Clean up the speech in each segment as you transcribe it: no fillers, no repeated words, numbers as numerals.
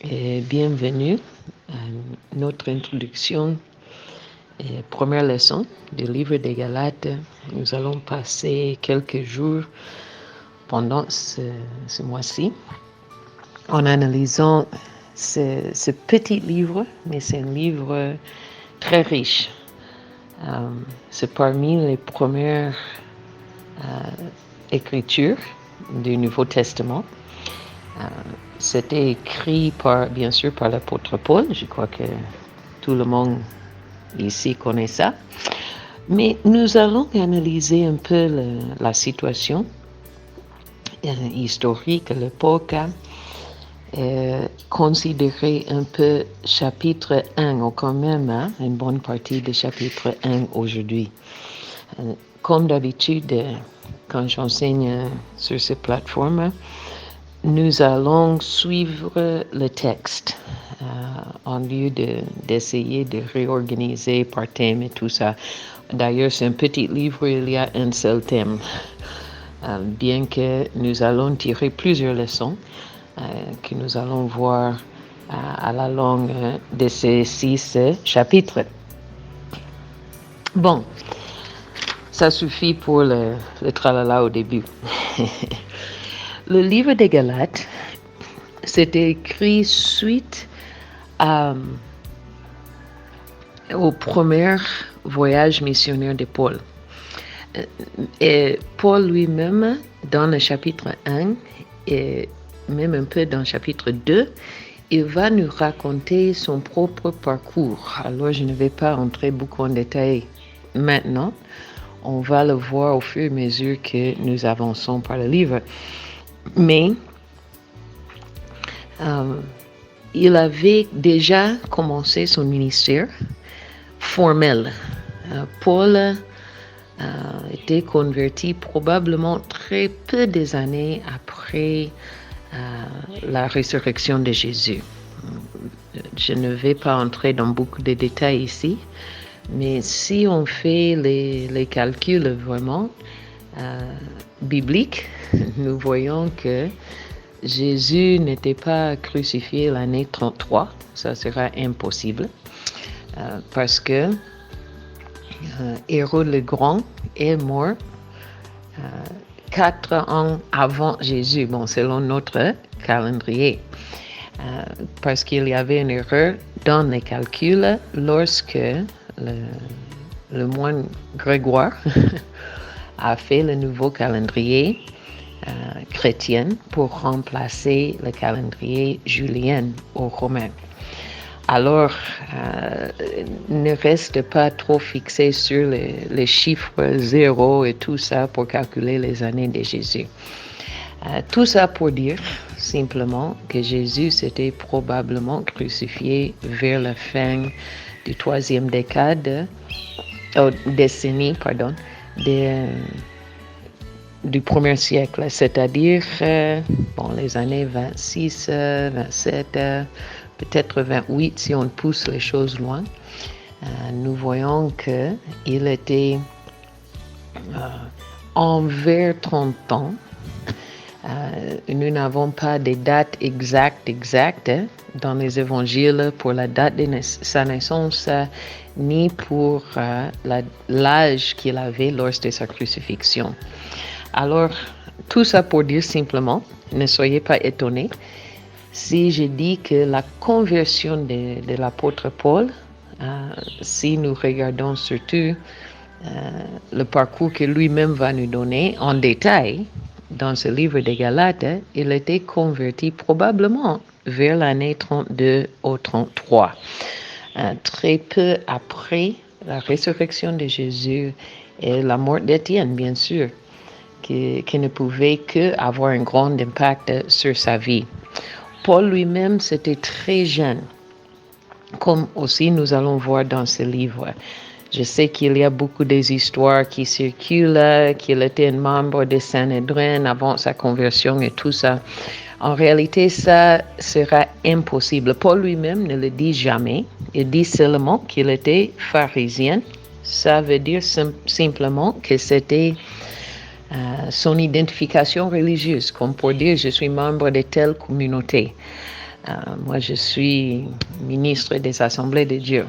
et bienvenue à notre introduction et première leçon du livre des Galates. Nous allons passer quelques jours pendant ce mois-ci en analysant ce petit livre, mais c'est un livre très riche. C'est parmi les premières écritures du Nouveau Testament. C'était écrit bien sûr par l'apôtre Paul. Je crois que tout le monde ici connaît ça. Mais nous allons analyser un peu la situation historique, l'époque, considérer un peu chapitre 1, ou quand même une bonne partie de chapitre 1 aujourd'hui. Comme d'habitude, quand j'enseigne sur ces plateformes, nous allons suivre le texte en lieu d'essayer de réorganiser par thème et tout ça. D'ailleurs, c'est un petit livre, il y a un seul thème. Bien que nous allons tirer plusieurs leçons que nous allons voir à la longue de ces 6 chapitres. Bon, ça suffit pour le tralala au début. Le livre des Galates, c'était écrit suite au premier voyage missionnaire de Paul. Et Paul lui-même, dans le chapitre 1 et même un peu dans le chapitre 2, il va nous raconter son propre parcours. Alors, je ne vais pas entrer beaucoup en détail maintenant. On va le voir au fur et à mesure que nous avançons par le livre. Mais il avait déjà commencé son ministère formel. Paul était converti probablement très peu des années après la résurrection de Jésus. Je ne vais pas entrer dans beaucoup de détails ici, mais si on fait les calculs vraiment bibliques, nous voyons que Jésus n'était pas crucifié l'année 33, ça sera impossible, parce que Hérode le Grand est mort 4 ans avant Jésus, bon, selon notre calendrier, parce qu'il y avait une erreur dans les calculs lorsque le moine Grégoire a fait le nouveau calendrier chrétien pour remplacer le calendrier julien au romain. Alors, ne reste pas trop fixé sur les chiffres 0 et tout ça pour calculer les années de Jésus. Tout ça pour dire simplement que Jésus s'était probablement crucifié vers la fin du 3e décennie, du 1er siècle, c'est-à-dire les années 26, 27, peut-être 28 si on pousse les choses loin. Nous voyons qu'il était envers 30 ans. Nous n'avons pas de dates exactes dans les évangiles pour la date de sa naissance ni pour l'âge qu'il avait lors de sa crucifixion. Alors, tout ça pour dire simplement, ne soyez pas étonnés si je dis que la conversion de l'apôtre Paul, si nous regardons surtout le parcours que lui-même va nous donner en détail dans ce livre des Galates, il était converti probablement vers l'année 32 ou 33, très peu après la résurrection de Jésus et la mort d'Étienne, bien sûr, qui ne pouvait qu'avoir un grand impact sur sa vie. Paul lui-même, c'était très jeune, comme aussi nous allons voir dans ce livre. Je sais qu'il y a beaucoup d'histoires qui circulent, qu'il était un membre de Sanhédrin avant sa conversion et tout ça. En réalité, ça sera impossible. Paul lui-même ne le dit jamais. Il dit seulement qu'il était pharisien. Ça veut dire simplement que c'était son identification religieuse, comme pour dire je suis membre de telle communauté. Moi, je suis ministre des Assemblées de Dieu.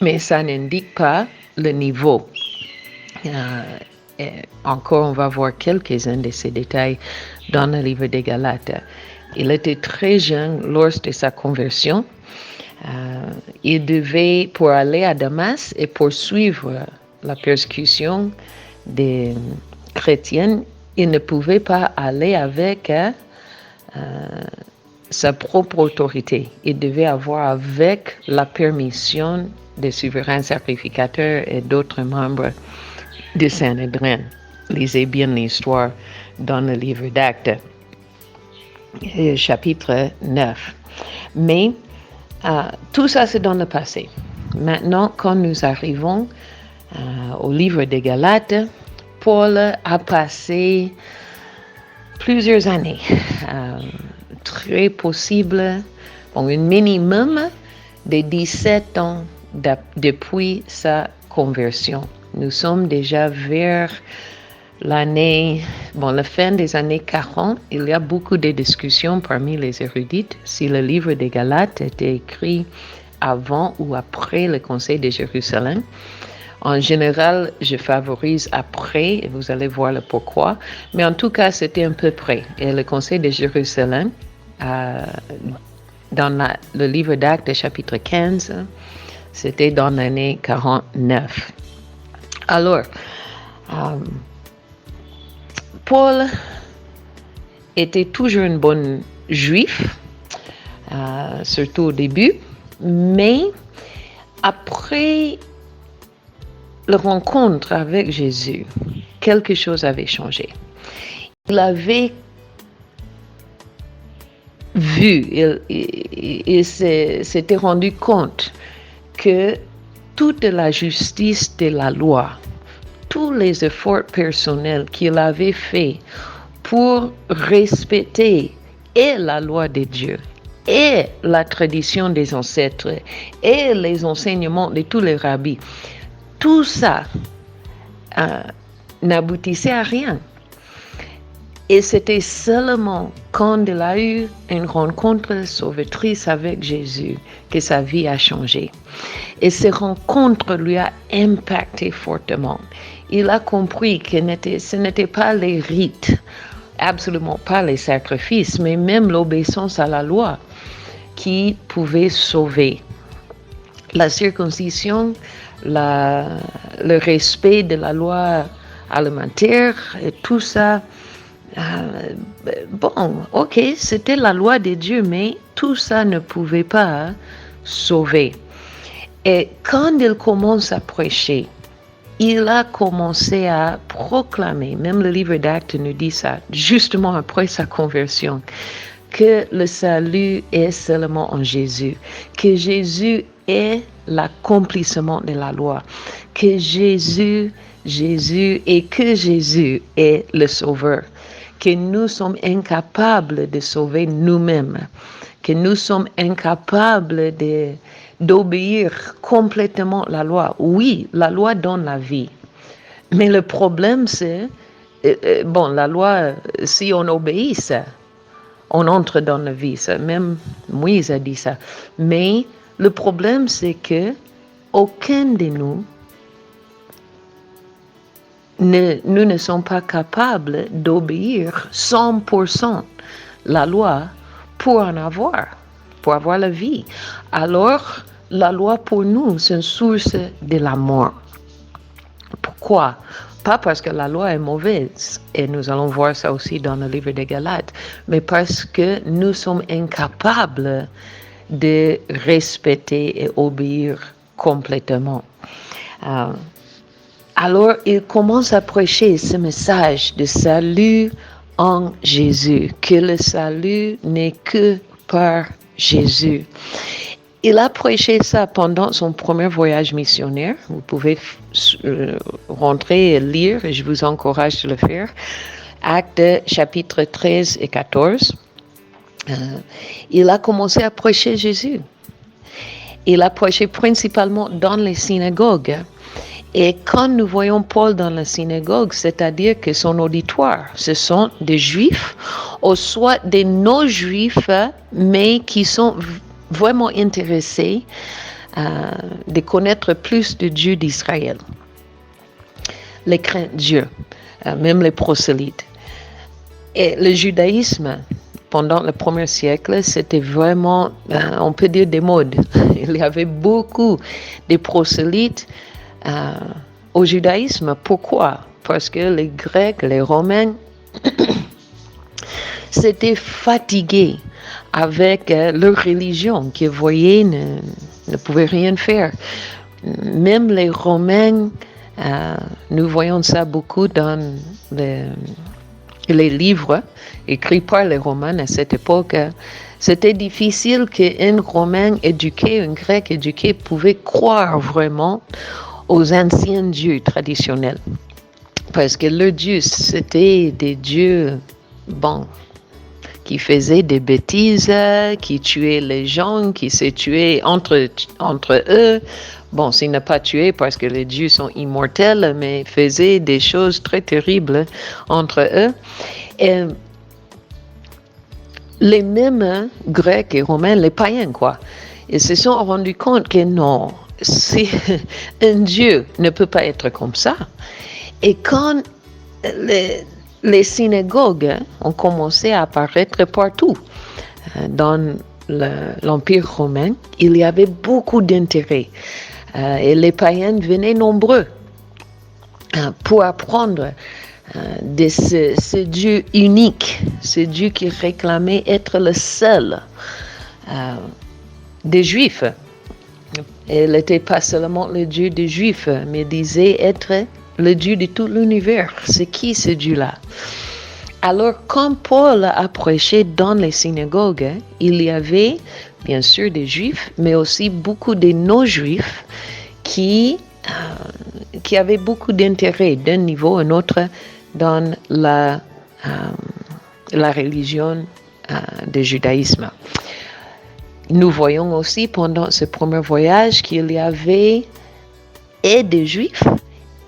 Mais ça n'indique pas le niveau. Et encore, on va voir quelques-uns de ces détails dans le livre des Galates. Il était très jeune lors de sa conversion. Il devait, pour aller à Damas et poursuivre la persécution des chrétiens, il ne pouvait pas aller avec sa propre autorité. Il devait avoir avec la permission des souverains sacrificateurs et d'autres membres du Sanhédrin. Lisez bien l'histoire dans le livre d'Actes, chapitre 9. Mais tout ça, c'est dans le passé. Maintenant, quand nous arrivons au livre des Galates, Paul a passé plusieurs années, très possible, un minimum de 17 ans depuis sa conversion. Nous sommes déjà vers la fin des années 40. Il y a beaucoup de discussions parmi les érudites si le livre des Galates était écrit avant ou après le Conseil de Jérusalem. En général, je favorise après, et vous allez voir le pourquoi, mais en tout cas, c'était un peu près. Et le Conseil de Jérusalem, dans le livre d'Actes, chapitre 15, c'était dans l'année 49. Alors, Paul était toujours un bon juif, surtout au début, mais après la rencontre avec Jésus, quelque chose avait changé. Il avait vu, il s'était rendu compte que toute la justice de la loi, tous les efforts personnels qu'il avait faits pour respecter et la loi de Dieu, et la tradition des ancêtres, et les enseignements de tous les rabbis, tout ça n'aboutissait à rien. Et c'était seulement quand il a eu une rencontre sauvatrice avec Jésus que sa vie a changé. Et ces rencontres lui a impacté fortement. Il a compris que ce n'était pas les rites, absolument pas les sacrifices, mais même l'obéissance à la loi qui pouvait sauver. La circoncision, le respect de la loi alimentaire, et tout ça, ok, c'était la loi de Dieu, mais tout ça ne pouvait pas sauver. Et quand il commence à prêcher, il a commencé à proclamer, même le livre d'Actes nous dit ça, justement après sa conversion, que le salut est seulement en Jésus, que Jésus est l'accomplissement de la loi, que Jésus est le Sauveur, que nous sommes incapables de sauver nous-mêmes, que nous sommes incapables d'obéir complètement la loi. Oui, la loi donne la vie, mais le problème c'est, la loi, si on obéit ça, on entre dans la vie, ça. Même Moïse a dit ça. Mais le problème, c'est que aucun de nous ne sommes pas capables d'obéir 100% la loi pour avoir la vie. Alors, la loi pour nous, c'est une source de la mort. Pourquoi? Pas parce que la loi est mauvaise, et nous allons voir ça aussi dans le livre des Galates, mais parce que nous sommes incapables de respecter et obéir complètement. Alors, il commence à prêcher ce message de salut en Jésus, que le salut n'est que par Jésus. Il a prêché ça pendant son premier voyage missionnaire. Vous pouvez rentrer et lire, et je vous encourage de le faire. Actes chapitre 13 et 14. Il a commencé à prêcher Jésus. Il a prêché principalement dans les synagogues. Et quand nous voyons Paul dans la synagogue, c'est-à-dire que son auditoire, ce sont des juifs ou soit des non-juifs, mais qui sont vraiment intéressés de connaître plus de Dieu d'Israël. Les craintes de Dieu, même les prosélytes. Et le judaïsme, pendant le premier siècle, c'était vraiment, on peut dire, des modes. Il y avait beaucoup de prosélytes au judaïsme. Pourquoi? Parce que les Grecs, les Romains, s'étaient fatigués avec leur religion, qui voyaient ne pouvaient rien faire. Même les Romains, nous voyons ça beaucoup dans les livres écrits par les Romains à cette époque. C'était difficile qu'un Romain éduqué, un Grec éduqué pouvait croire vraiment aux anciens dieux traditionnels. Parce que leurs dieux, c'était des dieux, qui faisaient des bêtises, qui tuaient les gens, qui se tuaient entre eux. S'ils n'ont pas tué parce que les dieux sont immortels, mais faisaient des choses très terribles entre eux. Et les mêmes Grecs et Romains, les païens, ils se sont rendus compte que non, un Dieu ne peut pas être comme ça. Et quand les synagogues ont commencé à apparaître partout dans l'Empire romain, il y avait beaucoup d'intérêt. Et les païens venaient nombreux pour apprendre de ce Dieu unique, ce Dieu qui réclamait être le seul des Juifs. Il n'était pas seulement le Dieu des Juifs, mais disait être le Dieu de tout l'univers. C'est qui ce Dieu-là? Alors, quand Paul a prêché dans les synagogues, il y avait bien sûr des Juifs, mais aussi beaucoup de non-Juifs qui avaient beaucoup d'intérêt d'un niveau à un autre dans la religion du judaïsme. Nous voyons aussi pendant ce premier voyage qu'il y avait et des Juifs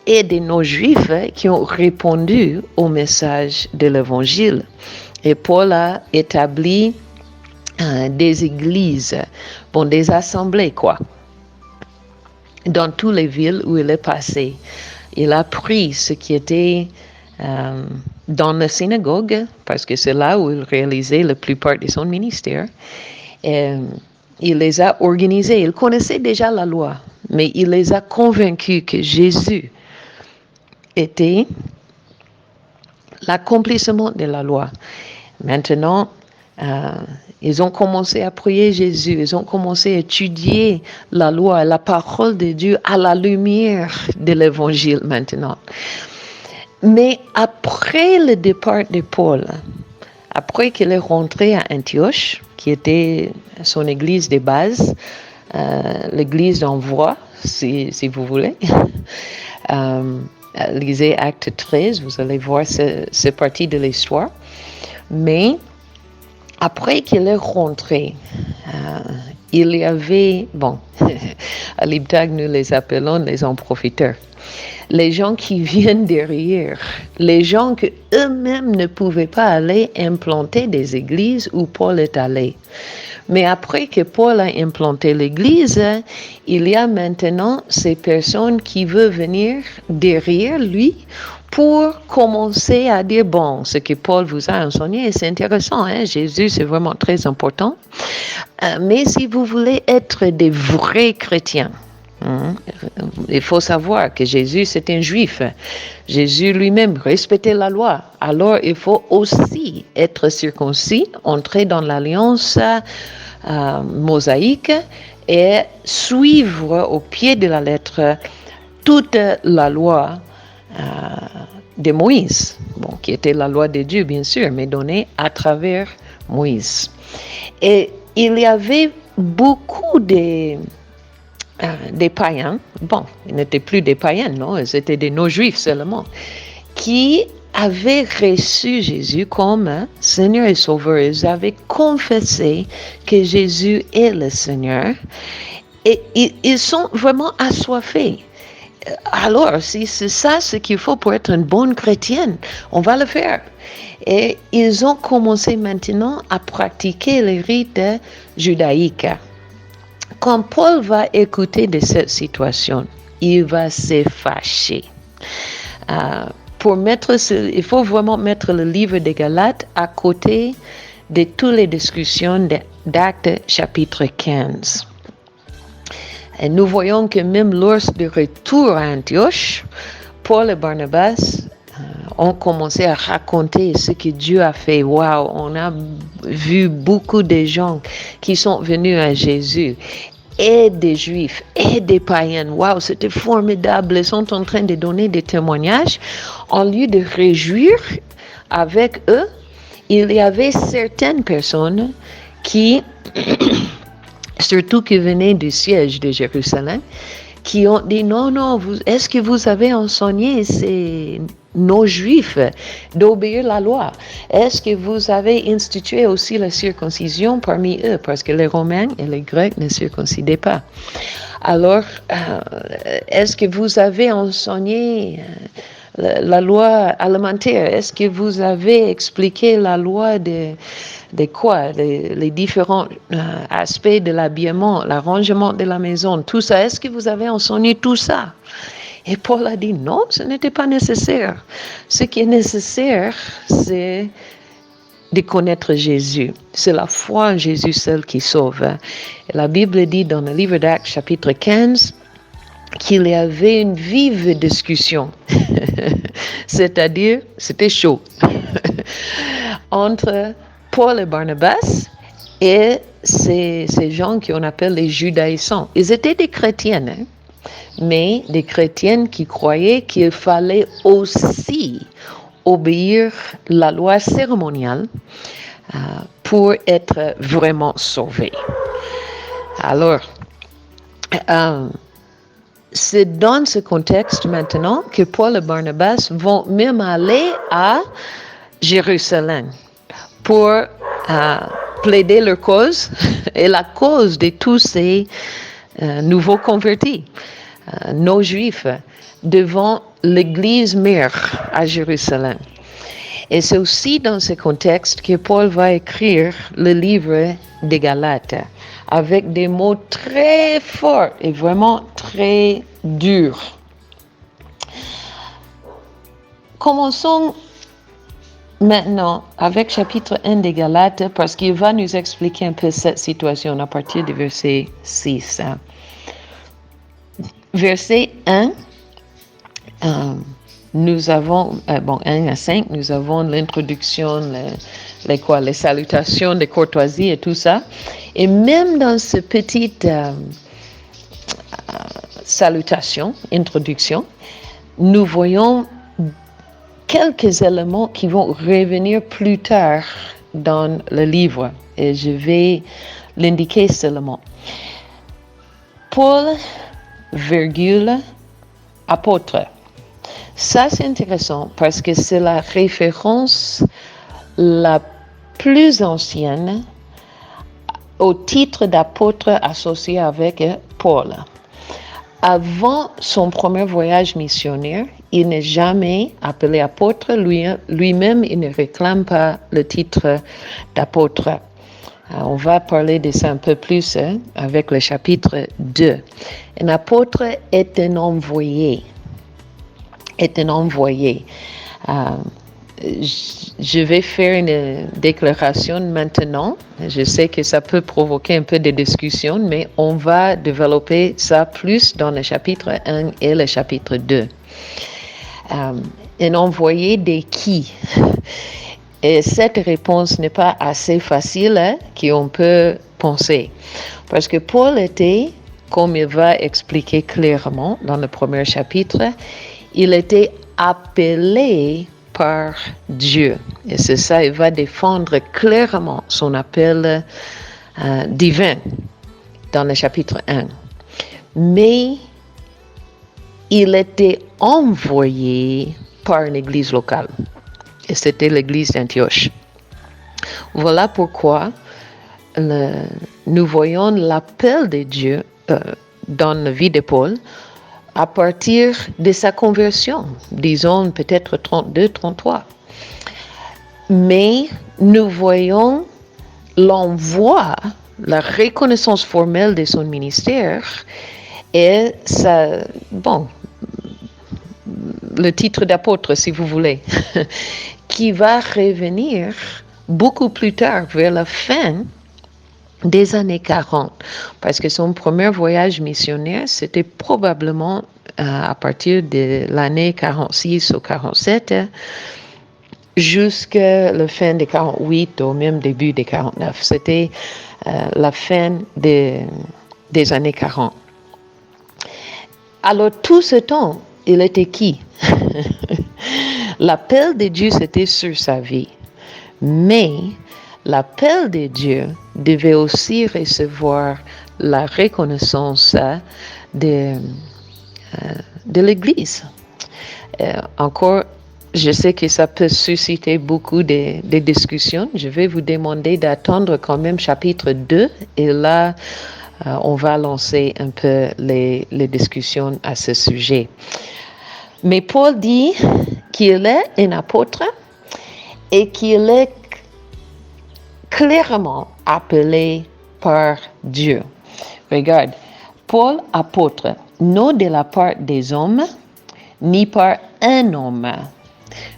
et des non-juifs qui ont répondu au message de l'Évangile. Et Paul a établi des églises, des assemblées, dans toutes les villes où il est passé. Il a pris ce qui était dans la synagogue, parce que c'est là où il réalisait la plupart de son ministère. Et il les a organisés. Il connaissait déjà la loi, mais il les a convaincus que Jésus était l'accomplissement de la loi. Maintenant, ils ont commencé à prier Jésus, ils ont commencé à étudier la loi, la parole de Dieu à la lumière de l'Évangile maintenant. Mais après le départ de Paul, après qu'il est rentré à Antioche, qui était son église de base, l'église d'envoi, si vous voulez, lisez Acte 13, vous allez voir cette partie de l'histoire. Mais après qu'il est rentré, il y avait, à l'Ibtag, nous les appelons les en profiteurs. Les gens qui viennent derrière, les gens que eux-mêmes ne pouvaient pas aller implanter des églises où Paul est allé. Mais après que Paul a implanté l'église, il y a maintenant ces personnes qui veulent venir derrière lui pour commencer à dire, ce que Paul vous a enseigné, c'est intéressant, Jésus, c'est vraiment très important. Mais si vous voulez être des vrais chrétiens, il faut savoir que Jésus, c'est un juif. Jésus lui-même respectait la loi. Alors, il faut aussi être circoncis, entrer dans l'alliance mosaïque et suivre au pied de la lettre toute la loi de Moïse, qui était la loi de Dieu, bien sûr, mais donnée à travers Moïse. Et il y avait beaucoup des païens, ils n'étaient plus des païens, non, c'était des non-juifs seulement, qui avaient reçu Jésus comme Seigneur et Sauveur. Ils avaient confessé que Jésus est le Seigneur et ils sont vraiment assoiffés. Alors, si c'est ça ce qu'il faut pour être une bonne chrétienne, on va le faire. Et ils ont commencé maintenant à pratiquer les rites judaïques. Quand Paul va écouter de cette situation, il va se fâcher. Il faut vraiment mettre le livre des Galates à côté de toutes les discussions d'Actes chapitre 15. Et nous voyons que même lors du retour à Antioche, Paul et Barnabas ont commencé à raconter ce que Dieu a fait. Waouh, on a vu beaucoup de gens qui sont venus à Jésus, et des Juifs, et des païens. Waouh, c'était formidable. Ils sont en train de donner des témoignages. Au lieu de réjouir avec eux, il y avait certaines personnes qui, surtout qui venaient du siège de Jérusalem, qui ont dit non, est-ce que vous avez enseigné nos Juifs d'obéir la loi? Est-ce que vous avez institué aussi la circoncision parmi eux? Parce que les Romains et les Grecs ne circoncidaient pas. Alors, est-ce que vous avez enseigné la loi alimentaire? Est-ce que vous avez expliqué la loi de quoi? Les différents aspects de l'habillement, l'arrangement de la maison, tout ça. Est-ce que vous avez enseigné tout ça? Et Paul a dit non, ce n'était pas nécessaire. Ce qui est nécessaire, c'est de connaître Jésus. C'est la foi en Jésus seul qui sauve. Et la Bible dit dans le livre d'Actes chapitre 15 qu'il y avait une vive discussion. C'est-à-dire, c'était chaud. Entre Paul et Barnabas et ces gens qu'on appelle les judaïsants. Ils étaient des chrétiennes, mais des chrétiennes qui croyaient qu'il fallait aussi obéir la loi cérémoniale pour être vraiment sauvés. Alors, c'est dans ce contexte maintenant que Paul et Barnabas vont même aller à Jérusalem pour plaider leur cause et la cause de tous ces nouveaux convertis, nos Juifs, devant l'église mère à Jérusalem. Et c'est aussi dans ce contexte que Paul va écrire le livre des Galates avec des mots très forts et vraiment très durs. Commençons maintenant avec chapitre 1 des Galates parce qu'il va nous expliquer un peu cette situation à partir du verset 6. Verset 1, nous avons, 1 à 5, nous avons l'introduction, les salutations de courtoisie et tout ça. Et même dans cette petite salutation, introduction, nous voyons quelques éléments qui vont revenir plus tard dans le livre. Et je vais l'indiquer seulement. Paul, apôtre. Ça, c'est intéressant parce que c'est la référence la plus ancienne au titre d'apôtre associé avec Paul. Avant son premier voyage missionnaire, il n'est jamais appelé apôtre. Lui-même, il ne réclame pas le titre d'apôtre. On va parler de ça un peu plus avec le chapitre 2. Un apôtre est un envoyé. Je vais faire une déclaration maintenant. Je sais que ça peut provoquer un peu de discussion, mais on va développer ça plus dans le chapitre 1 et le chapitre 2. Un envoyé de qui? Et cette réponse n'est pas assez facile qu'on peut penser. Parce que Paul était, comme il va expliquer clairement dans le premier chapitre, il était appelé par Dieu. Et c'est ça, il va défendre clairement son appel divin dans le chapitre 1. Mais il était envoyé par une église locale. Et c'était l'église d'Antioche. Voilà pourquoi nous voyons l'appel de Dieu dans la vie de Paul à partir de sa conversion, disons peut-être 32, 33. Mais nous voyons l'envoi, la reconnaissance formelle de son ministère et le titre d'apôtre, si vous voulez, qui va revenir beaucoup plus tard, vers la fin des années 40, parce que son premier voyage missionnaire, c'était probablement à partir de l'année 46 ou 47, jusqu'à la fin des 48 ou même début des 49. C'était la fin des années 40. Alors, tout ce temps, il était qui? L'appel de Dieu, c'était sur sa vie. Mais l'appel de Dieu devait aussi recevoir la reconnaissance de l'Église. Encore, je sais que ça peut susciter beaucoup de discussions. Je vais vous demander d'attendre quand même chapitre 2 et là, on va lancer un peu les discussions à ce sujet. Mais Paul dit qu'il est un apôtre et qu'il est clairement appelé par Dieu. Regarde, Paul, apôtre, non de la part des hommes, ni par un homme,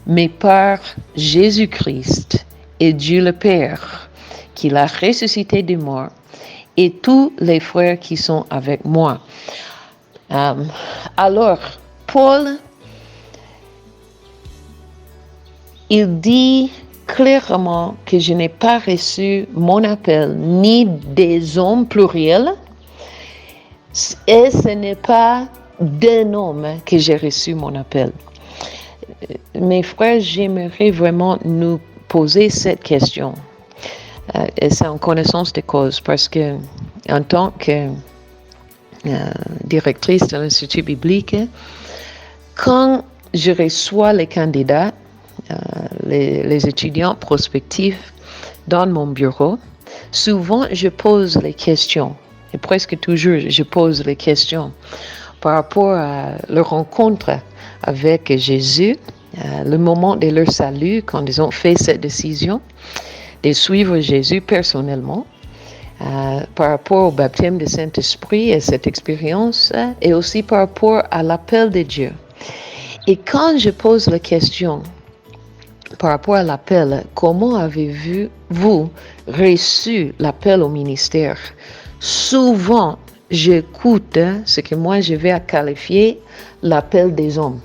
mais par Jésus-Christ et Dieu le Père, qui l'a ressuscité des morts, et tous les frères qui sont avec moi. Alors, Paul, il dit clairement que je n'ai pas reçu mon appel ni des hommes pluriels, et ce n'est pas d'un homme que j'ai reçu mon appel. Mes frères, j'aimerais vraiment nous poser cette question. Et c'est en connaissance de cause, parce que en tant que directrice de l'Institut biblique, quand je reçois les candidats, les étudiants prospectifs dans mon bureau, souvent je pose les questions, et presque toujours je pose les questions par rapport à leur rencontre avec Jésus, le moment de leur salut, quand ils ont fait cette décision de suivre Jésus personnellement, par rapport au baptême du Saint-Esprit et cette expérience, et aussi par rapport à l'appel de Dieu. Et quand je pose la question par rapport à l'appel, comment avez-vous reçu l'appel au ministère? Souvent, j'écoute ce que moi je vais qualifier l'appel des hommes.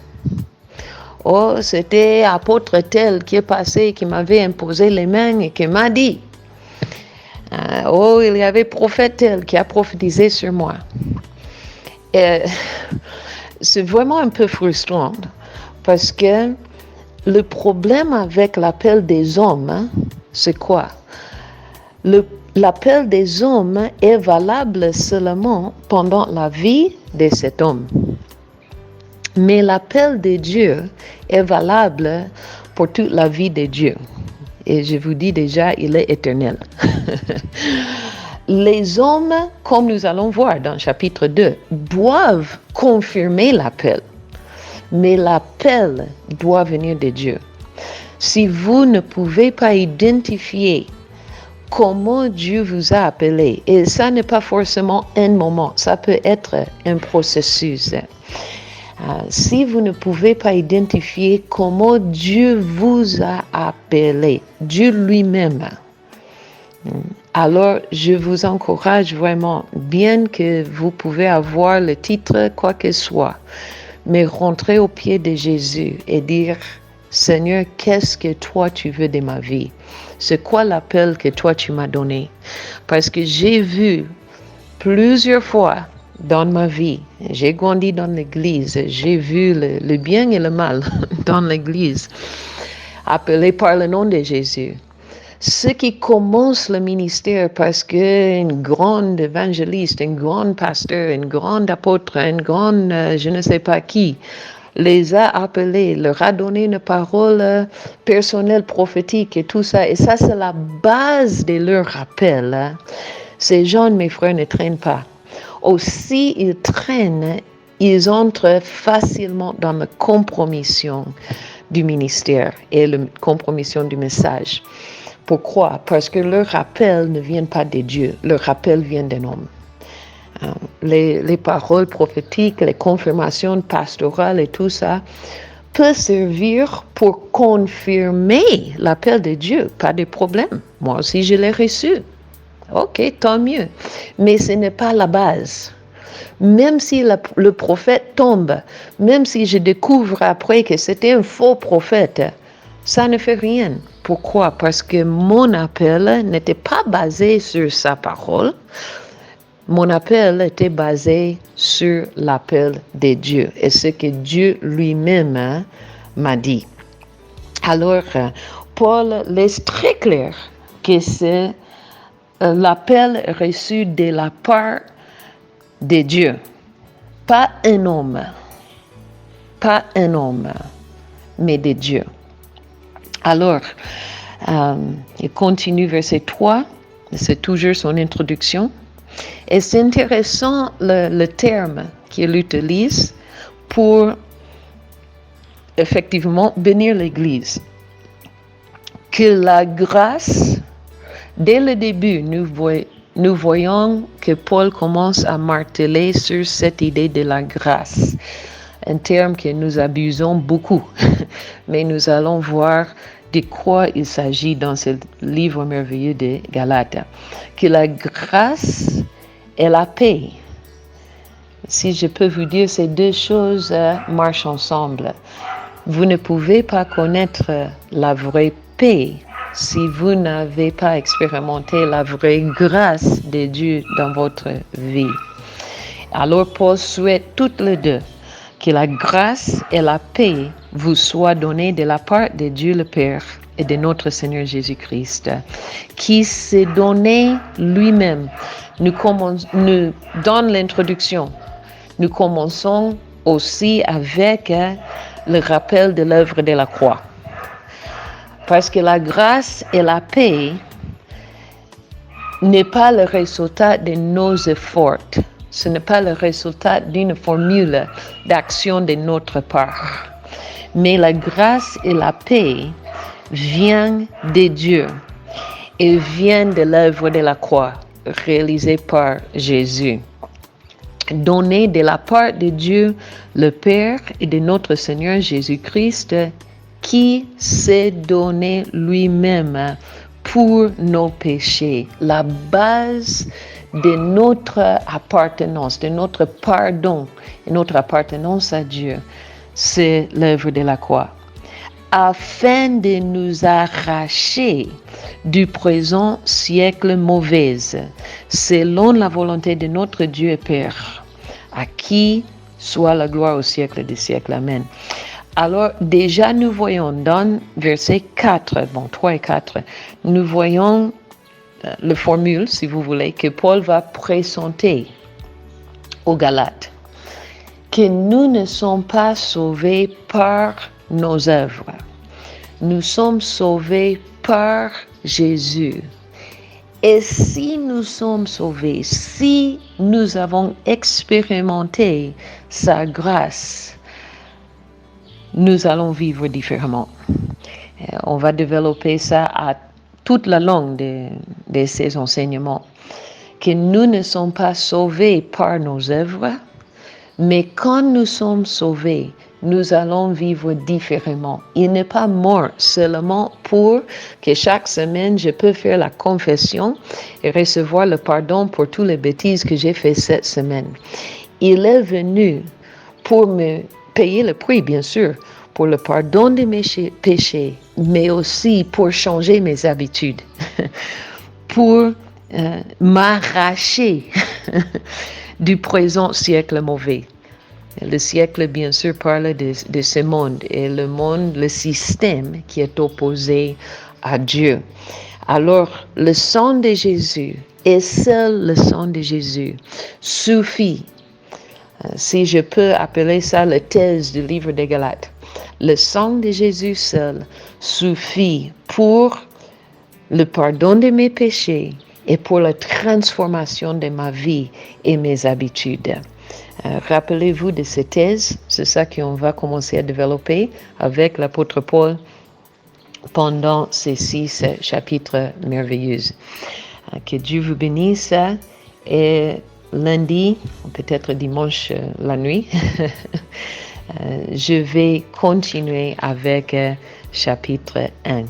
Oh, c'était apôtre tel qui est passé, qui m'avait imposé les mains et qui m'a dit. Oh, il y avait prophète tel qui a prophétisé sur moi. Et c'est vraiment un peu frustrant parce que le problème avec l'appel des hommes, c'est quoi? L'appel des hommes est valable seulement pendant la vie de cet homme. Mais l'appel de Dieu est valable pour toute la vie de Dieu. Et je vous dis déjà, il est éternel. Les hommes, comme nous allons voir dans chapitre 2, doivent confirmer l'appel. Mais l'appel doit venir de Dieu. Si vous ne pouvez pas identifier comment Dieu vous a appelé, et ça n'est pas forcément un moment, ça peut être un processus. Si vous ne pouvez pas identifier comment Dieu vous a appelé, Dieu lui-même, alors je vous encourage vraiment, bien que vous pouvez avoir le titre quoi que soit, mais rentrez au pied de Jésus et dire, Seigneur, qu'est-ce que toi tu veux de ma vie? C'est quoi l'appel que toi tu m'as donné? Parce que j'ai vu plusieurs fois dans ma vie, j'ai grandi dans l'église, j'ai vu le bien et le mal dans l'église, appelé par le nom de Jésus. Ceux qui commencent le ministère parce qu'un grand évangéliste, un grand pasteur, un grand apôtre, un grand je ne sais pas qui, les a appelés, leur a donné une parole personnelle, prophétique et tout ça. Et ça, c'est la base de leur appel. Ces gens, mes frères, ne traînent pas. Aussi, ils traînent ils entrent facilement dans la compromission du ministère et la compromission du message. Pourquoi? Parce que leur appel ne vient pas de Dieu, leur appel vient d'un homme. Les paroles prophétiques, les confirmations pastorales et tout ça peut servir pour confirmer l'appel de Dieu, pas de problème. Moi aussi, je l'ai reçu. Ok, tant mieux. Mais ce n'est pas la base. Même si le prophète tombe, même si je découvre après que c'était un faux prophète, ça ne fait rien. Pourquoi? Parce que mon appel n'était pas basé sur sa parole. Mon appel était basé sur l'appel de Dieu et ce que Dieu lui-même m'a dit. Alors, Paul laisse très clair que c'est l'appel reçu de la part de Dieu, pas un homme, mais de Dieu. Alors, il continue verset 3, c'est toujours son introduction. Et c'est intéressant le terme qu'il utilise pour effectivement bénir l'Église. Que la grâce, dès le début, nous voyons que Paul commence à marteler sur cette idée de la grâce. Un terme que nous abusons beaucoup, mais nous allons voir de quoi il s'agit dans ce livre merveilleux de Galates. Que la grâce et la paix, si je peux vous dire, ces deux choses marchent ensemble. Vous ne pouvez pas connaître la vraie paix si vous n'avez pas expérimenté la vraie grâce de Dieu dans votre vie. Alors Paul souhaite toutes les deux que la grâce et la paix vous soient données de la part de Dieu le Père et de notre Seigneur Jésus-Christ, qui s'est donné lui-même. Dans l'introduction, nous commençons aussi avec le rappel de l'œuvre de la croix. Parce que la grâce et la paix n'est pas le résultat de nos efforts. Ce n'est pas le résultat d'une formule d'action de notre part. Mais la grâce et la paix viennent de Dieu et viennent de l'œuvre de la croix réalisée par Jésus. Donnée de la part de Dieu, le Père et de notre Seigneur Jésus-Christ, qui s'est donné lui-même pour nos péchés. La base de notre appartenance, de notre pardon et notre appartenance à Dieu, c'est l'œuvre de la croix. Afin de nous arracher du présent siècle mauvais, selon la volonté de notre Dieu et Père, à qui soit la gloire au siècle des siècles. Amen. Alors, déjà, nous voyons dans verset 4, 3 et 4, nous voyons la formule, si vous voulez, que Paul va présenter aux Galates, que nous ne sommes pas sauvés par nos œuvres. Nous sommes sauvés par Jésus. Et si nous sommes sauvés, si nous avons expérimenté sa grâce, nous allons vivre différemment. On va développer ça à toute la longue de ces enseignements. Que nous ne sommes pas sauvés par nos œuvres, mais quand nous sommes sauvés, nous allons vivre différemment. Il n'est pas mort seulement pour que chaque semaine, je peux faire la confession et recevoir le pardon pour toutes les bêtises que j'ai faites cette semaine. Il est venu pour me payer le prix, bien sûr, pour le pardon de mes péchés, mais aussi pour changer mes habitudes, pour m'arracher du présent siècle mauvais. Le siècle, bien sûr, parle de ce monde et le monde, le système qui est opposé à Dieu. Alors, le sang de Jésus, et seul le sang de Jésus, suffit. Si je peux appeler ça la thèse du livre des Galates. Le sang de Jésus seul suffit pour le pardon de mes péchés et pour la transformation de ma vie et mes habitudes. Rappelez-vous de ces thèses, c'est ça qu'on va commencer à développer avec l'apôtre Paul pendant ces 6 chapitres merveilleux. Que Dieu vous bénisse et lundi, peut-être dimanche la nuit, je vais continuer avec chapitre 1.